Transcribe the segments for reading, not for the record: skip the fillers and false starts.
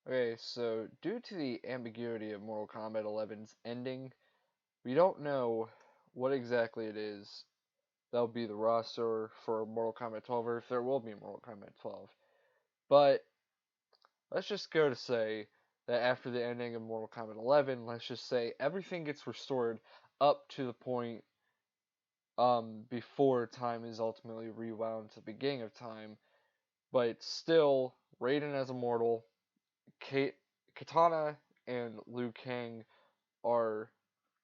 Okay, so due to the ambiguity of Mortal Kombat 11's ending, we don't know what exactly it is that'll be the roster for Mortal Kombat 12, or if there will be Mortal Kombat 12. But let's just go to say that after the ending of Mortal Kombat 11, let's just say everything gets restored up to the point before time is ultimately rewound to the beginning of time, but it's still Raiden as immortal, Katana and Liu Kang are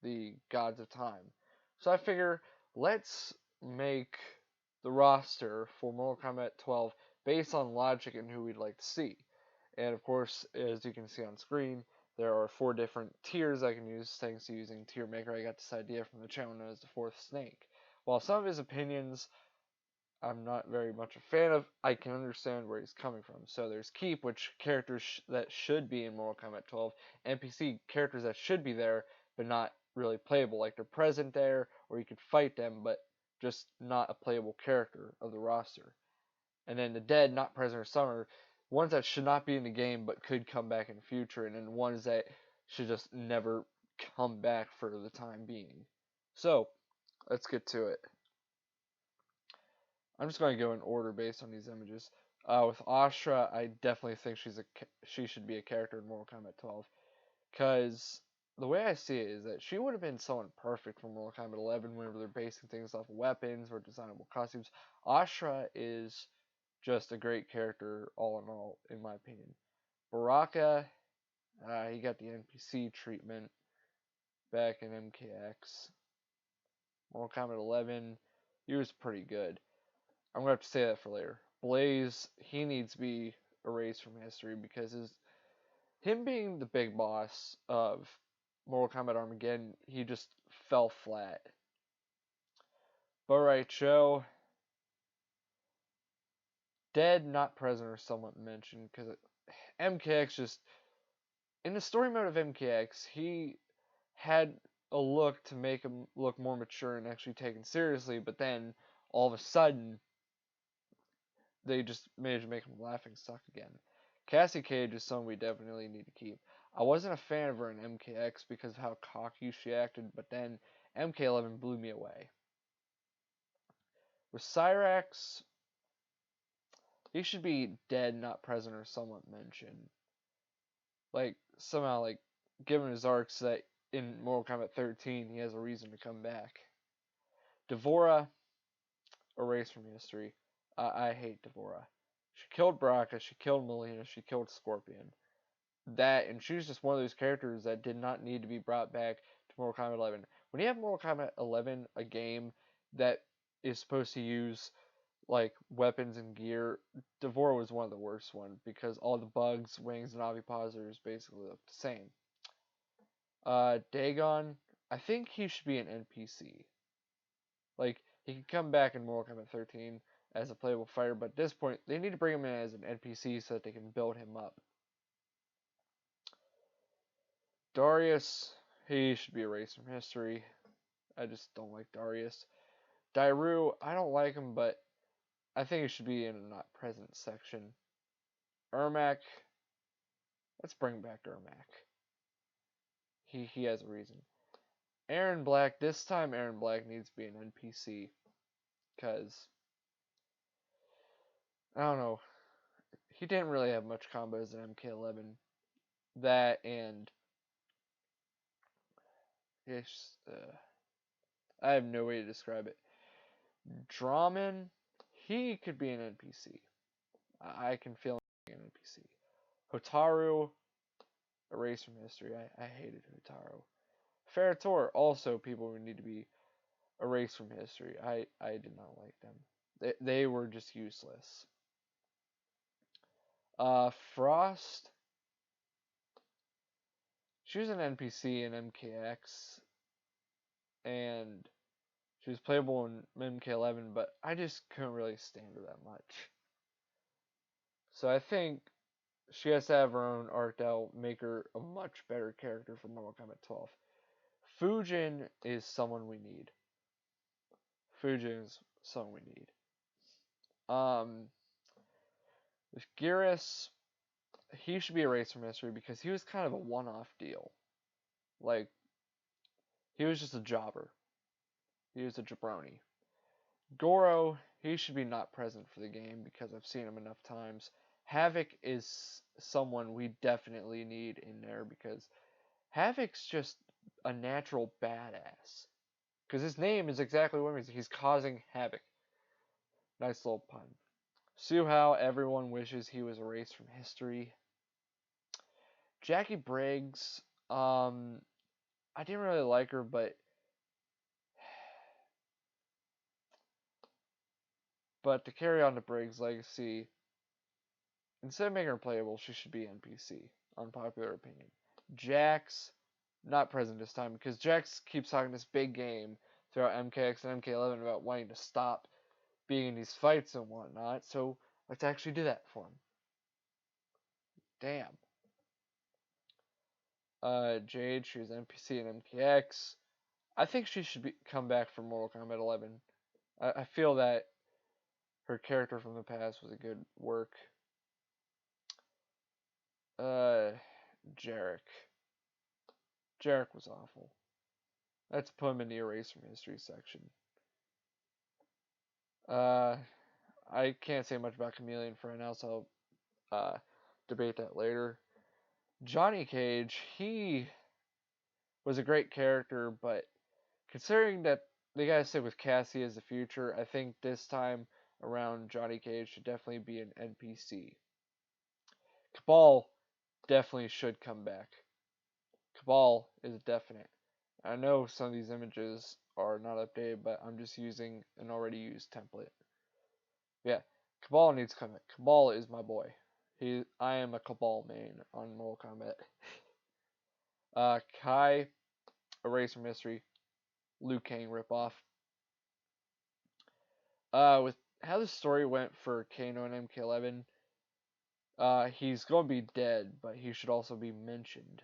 the gods of time. So I figure let's make the roster for Mortal Kombat 12 based on logic and who we'd like to see. And of course, as you can see on screen, there are 4 different tiers I can use thanks to using Tier Maker. I got this idea from the channel known as the Fourth Snake. While some of his opinions I'm not very much a fan of, I can understand where he's coming from. So there's Keep, which characters that should be in Mortal Kombat 12, NPC characters that should be there, but not really playable. Like they're present there, or you could fight them, but just not a playable character of the roster. And then the Dead, not present or summer, ones that should not be in the game, but could come back in the future, and then ones that should just never come back for the time being. So, let's get to it. I'm just going to go in order based on these images. With Astra, I definitely think she should be a character in Mortal Kombat 12, because the way I see it is that she would have been someone perfect for Mortal Kombat 11 whenever they're basing things off of weapons or designable costumes. Astra is just a great character all in all, in my opinion. Baraka, he got the NPC treatment back in MKX. Mortal Kombat 11, he was pretty good. I'm gonna have to say that for later. Blaze, he needs to be erased from history because him being the big boss of Mortal Kombat Armageddon, he just fell flat. But right, Joe, dead, not present, or somewhat mentioned because MKX just in the story mode of MKX, he had a look to make him look more mature and actually taken seriously, but then all of a sudden they just managed to make him laughing stock again. Cassie Cage is someone we definitely need to keep. I wasn't a fan of her in MKX because of how cocky she acted, but then MK11 blew me away. With Cyrax, he should be dead, not present, or somewhat mentioned. Like, somehow, like, given his arcs that in Mortal Kombat 13, he has a reason to come back. Devora, erased from history. I hate Devora. She killed Baraka, she killed Melina, she killed Scorpion. That, and she was just one of those characters that did not need to be brought back to Mortal Kombat 11. When you have Mortal Kombat 11, a game that is supposed to use like weapons and gear, Devora was one of the worst ones because all the bugs, wings, and ovipositors basically look the same. Dagon, I think he should be an NPC. Like he could come back in Mortal Kombat 13 as a playable fighter, but at this point they need to bring him in as an NPC so that they can build him up. Darius, he should be erased from history. I just don't like Darius. Dairu, I don't like him, but I think he should be in a not present section. Ermac, let's bring back Ermac. He has a reason. Aaron Black, this time Aaron Black needs to be an NPC. Because, I don't know, he didn't really have much combos in MK11. That and, it's, I have no way to describe it. Draman, he could be an NPC. I can feel him being an NPC. Hotaru, erased from history. I hated Hotaru. Ferrator, also people who need to be erased from history. I did not like them. They were just useless. Frost, she was an NPC in MKX, and she was playable in MK11, but I just couldn't really stand her that much. So I think she has to have her own arc that'll make her a much better character for Mortal Kombat 12. Fujin is someone we need. Fujin is someone we need. With Geras, he should be erased from history because he was kind of a one-off deal. Like, he was just a jobber. He was a jabroni. Goro, he should be not present for the game because I've seen him enough times. Havoc is someone we definitely need in there because Havoc's just a natural badass. Because his name is exactly what it means. He's causing havoc. Nice little pun. Suhao, everyone wishes he was erased from history. Jackie Briggs, I didn't really like her, but to carry on to Briggs' legacy, instead of making her playable, she should be NPC. Unpopular opinion. Jax, not present this time because Jax keeps talking this big game throughout MKX and MK11 about wanting to stop being in these fights and whatnot. So let's actually do that for him. Damn. Jade, she was NPC in MKX. I think she should come back for Mortal Kombat 11. I feel that her character from the past was a good work. Jarek. Jarek was awful. Let's put him in the erase from history section. I can't say much about Chameleon for right now, so I'll debate that later. Johnny Cage, he was a great character, but considering that they gotta stick with Cassie as the future, I think this time around Johnny Cage should definitely be an NPC. Cabal definitely should come back. Cabal is definite. I know some of these images are not updated, but I'm just using an already used template. Yeah, Cabal needs to come back. Cabal is my boy. I am a Cabal main on Mortal Kombat. Kai, erase from history. Liu Kang ripoff. With how the story went for Kano and MK11, he's going to be dead, but he should also be mentioned.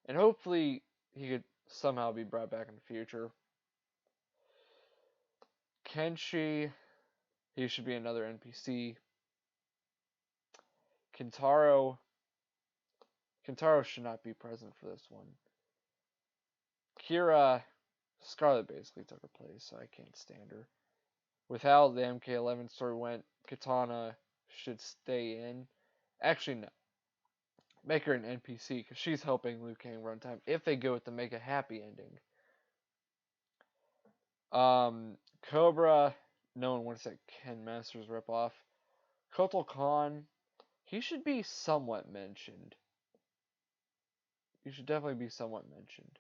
And hopefully he could somehow be brought back in the future. Kenshi, he should be another NPC. Kintaro should not be present for this one. Kira, Scarlet basically took her place, so I can't stand her. With how the MK11 story went, Katana should stay in. Actually, no. Make her an NPC, because she's helping Liu Kang runtime, if they go with the make a happy ending. Cobra, no one wants that Ken Masters ripoff. Kotal Khan, he should be somewhat mentioned. He should definitely be somewhat mentioned.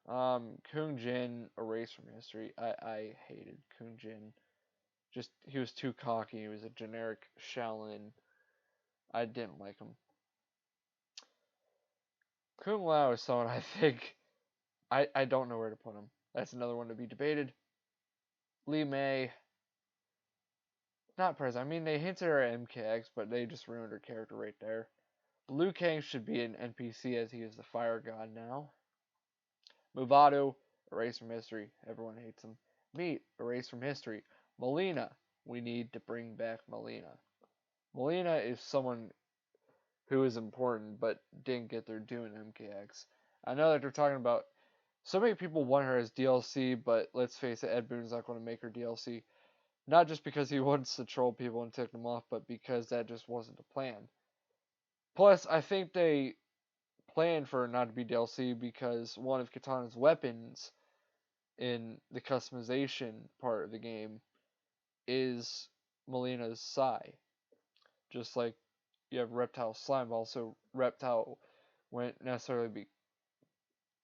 Kung Jin, erased from history. I hated Kung Jin. Just, he was too cocky. He was a generic Shaolin. I didn't like him. Kung Lao is someone I think, I don't know where to put him. That's another one to be debated. Li Mei, not present. I mean, they hinted her at MKX, but they just ruined her character right there. Liu Kang should be an NPC as he is the fire god now. Movado, erased from history. Everyone hates him. Meat, erased from history. Melina, we need to bring back Melina. Melina is someone who is important but didn't get their due in MKX. I know that they're talking about, so many people want her as DLC, but let's face it, Ed Boon's not going to make her DLC. Not just because he wants to troll people and tick them off, but because that just wasn't the plan. Plus, I think they planned for her not to be DLC because one of Katana's weapons in the customization part of the game is Melina's Sai. Just like you have Reptile Slime, also Reptile wouldn't necessarily be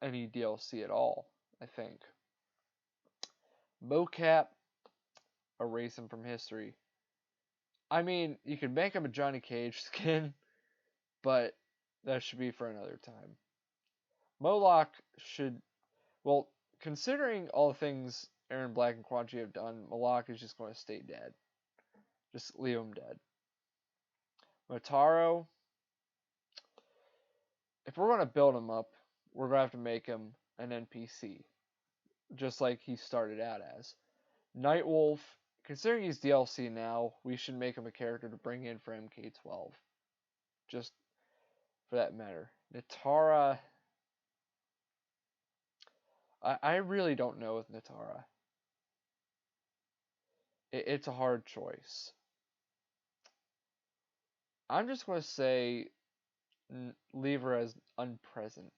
any DLC at all, I think. Mocap, erase him from history. I mean, you could make him a Johnny Cage skin, but that should be for another time. Moloch should, well, considering all the things Aaron Black and Quan Chi have done, Moloch is just going to stay dead. Just leave him dead. Motaro, if we're going to build him up, we're going to have to make him an NPC. Just like he started out as. Nightwolf, considering he's DLC now, we should make him a character to bring in for MK12. Just for that matter. Natara. I really don't know with Natara. It's a hard choice. I'm just going to say leave her as unpresent.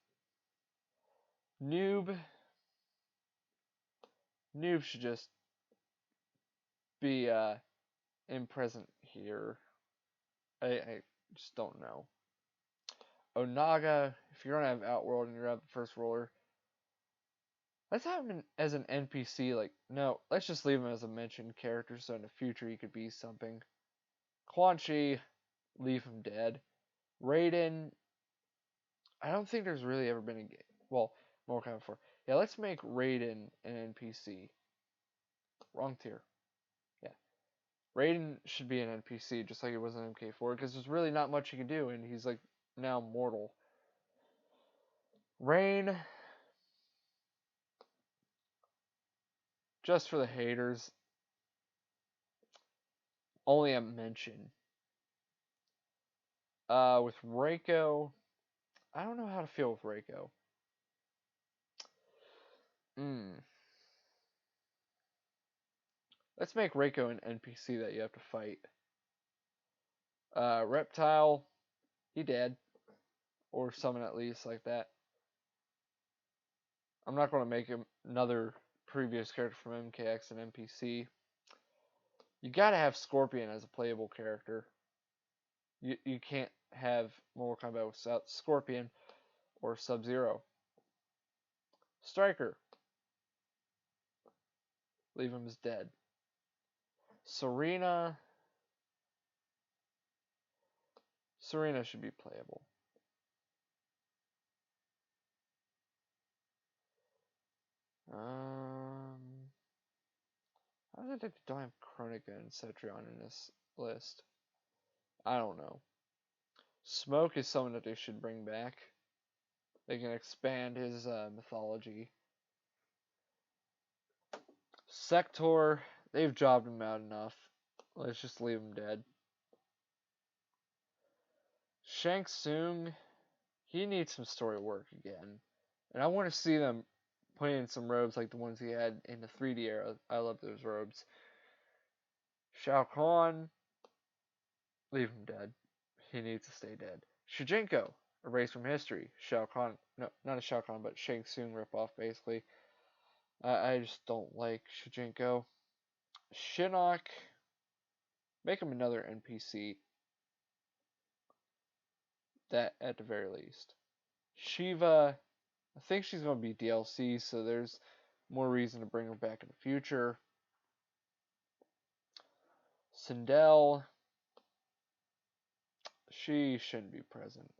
Noob. Noob should just be present here. I just don't know. Onaga, if you're gonna have Outworld and you're at the first roller, let's have him as an NPC. Like, no, let's just leave him as a mentioned character so in the future he could be something. Quan Chi, leave him dead. Raiden, I don't think there's really ever been a game. Well, Mortal Kombat 4. Yeah, let's make Raiden an NPC. Wrong tier. Yeah. Raiden should be an NPC just like it was in MK4 because there's really not much he can do and he's like now mortal. Rain, just for the haters, only a mention. With Reiko, I don't know how to feel with Reiko. Let's make Reiko an NPC that you have to fight. Reptile, he dead. Or summon at least like that. I'm not going to make him another previous character from MKX an NPC. You gotta have Scorpion as a playable character. You can't have Mortal Kombat without Scorpion or Sub-Zero. Striker. Leave him as dead. Serena. Serena should be playable. How is it that they don't have Chronica and Cetrion in this list? I don't know. Smoke is someone that they should bring back. They can expand his mythology. Sector, they've jobbed him out enough. Let's just leave him dead. Shang Tsung, he needs some story work again. And I want to see them put in some robes like the ones he had in the 3D era. I love those robes. Shao Kahn, leave him dead. He needs to stay dead. Shujinko, erased from history. Shao Kahn, no, not a Shao Kahn, but Shang Tsung ripoff, basically. I just don't like Shujinko. Shinnok, make him another NPC. That at the very least. Shiva, I think she's going to be DLC, so there's more reason to bring her back in the future. Sindel, she shouldn't be present.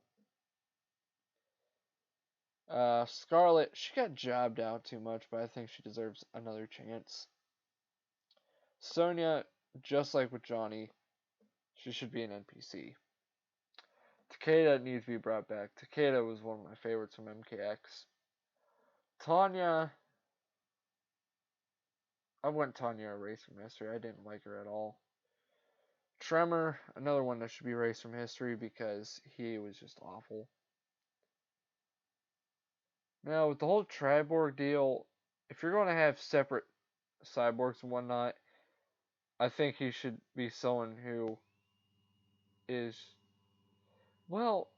Scarlet, she got jobbed out too much, but I think she deserves another chance. Sonya, just like with Johnny, she should be an NPC. Takeda needs to be brought back. Takeda was one of my favorites from MKX. Tanya, I went Tanya erased from history. I didn't like her at all. Tremor, another one that should be erased from history because he was just awful. Now, with the whole Triborg deal, if you're going to have separate cyborgs and whatnot, I think he should be someone who is, well,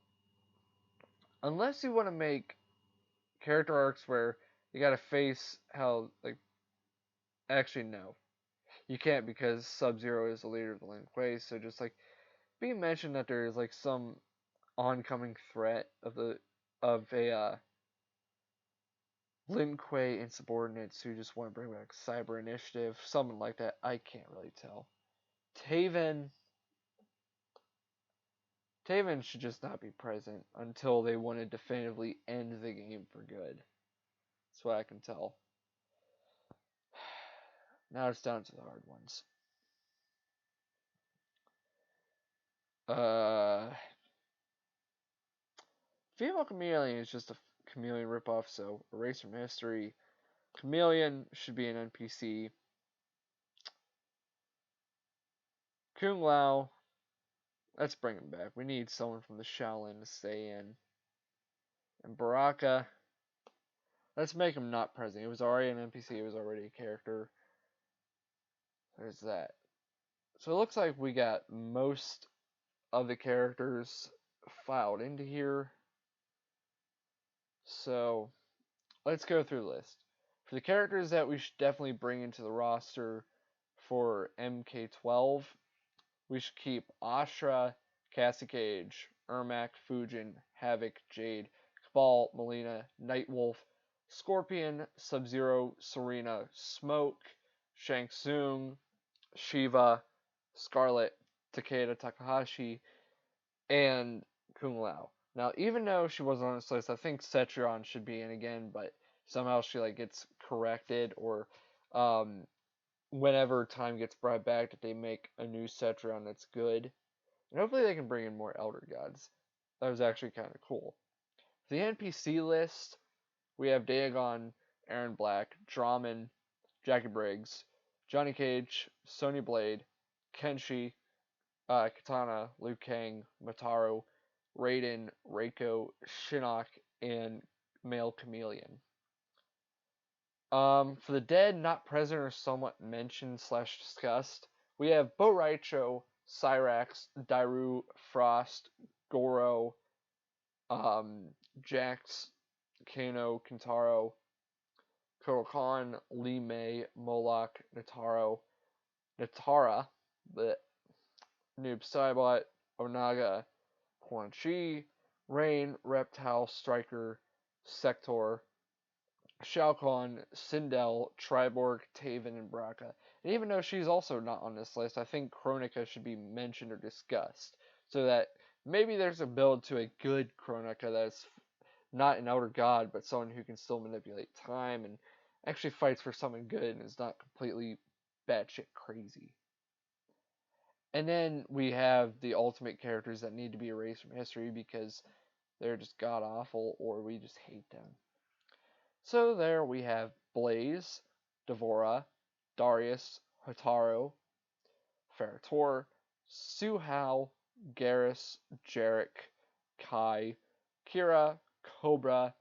unless you want to make character arcs where you gotta face how, like, actually, no. You can't because Sub-Zero is the leader of the Lin Kuei, so just, like, be mentioned that there is, like, some oncoming threat of a Lin Kuei insubordinates who just want to bring back Cyber Initiative, something like that. I can't really tell. Taven should just not be present until they want to definitively end the game for good. That's what I can tell. Now it's down to the hard ones. Female Chameleon is just a Chameleon ripoff, so erase from history. Chameleon should be an NPC. Kung Lao, let's bring him back. We need someone from the Shaolin to stay in. And Baraka, let's make him not present. He was already an NPC. He was already a character. There's that. So it looks like we got most of the characters filed into here. So let's go through the list. For the characters that we should definitely bring into the roster for MK12, we should keep Astra, Cassie Cage, Ermac, Fujin, Havoc, Jade, Cabal, Melina, Nightwolf, Scorpion, Sub-Zero, Serena, Smoke, Shang Tsung, Shiva, Scarlet, Takeda Takahashi, and Kung Lao. Now, even though she wasn't on this list, I think Cetrion should be in again, but somehow she gets corrected, or whenever time gets brought back that they make a new Cetrion that's good. And hopefully they can bring in more Elder Gods. That was actually kind of cool. For the NPC list, we have Dagon, Aaron Black, Draman, Jackie Briggs, Johnny Cage, Sonya Blade, Kenshi, Katana, Liu Kang, Mataru, Raiden, Reiko, Shinnok, and Male Chameleon. For the dead, not present or somewhat mentioned / discussed, we have Bo Raicho, Cyrax, Dairu, Frost, Goro, Jax, Kano, Kintaro, Kodokan, Lee Mei, Moloch, Natara, the Noob Saibot, Onaga, Quan Chi, Rain, Reptile, Striker, Sector, Shao Kahn, Sindel, Triborg, Taven, and Braca. And even though she's also not on this list, I think Kronika should be mentioned or discussed, so that maybe there's a build to a good Kronika that's not an Elder God, but someone who can still manipulate time and actually fights for something good and is not completely batshit crazy. And then we have the ultimate characters that need to be erased from history because they're just god awful or we just hate them. So there we have Blaze, Devora, Darius, Hotaru, Ferrator, Suhao, Garrus, Jarek, Kai, Kira, Cobra,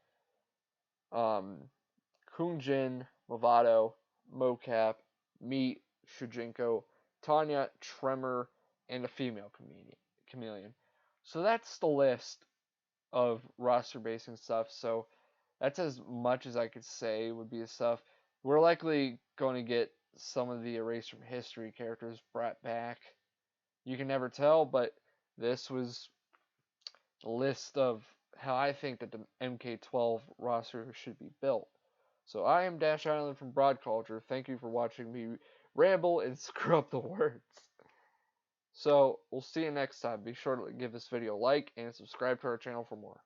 Kunjin, Movado, Mocap, Meat, Shujinko, Tanya, Tremor, and a female chameleon. So that's the list of roster basing stuff. So that's as much as I could say would be the stuff. We're likely going to get some of the erased from history characters brought back. You can never tell, but this was a list of how I think that the MK12 roster should be built. So I am Dash Island from WhatCulture. Thank you for watching me ramble and screw up the words. So we'll see you next time. Be sure to give this video a like and subscribe to our channel for more.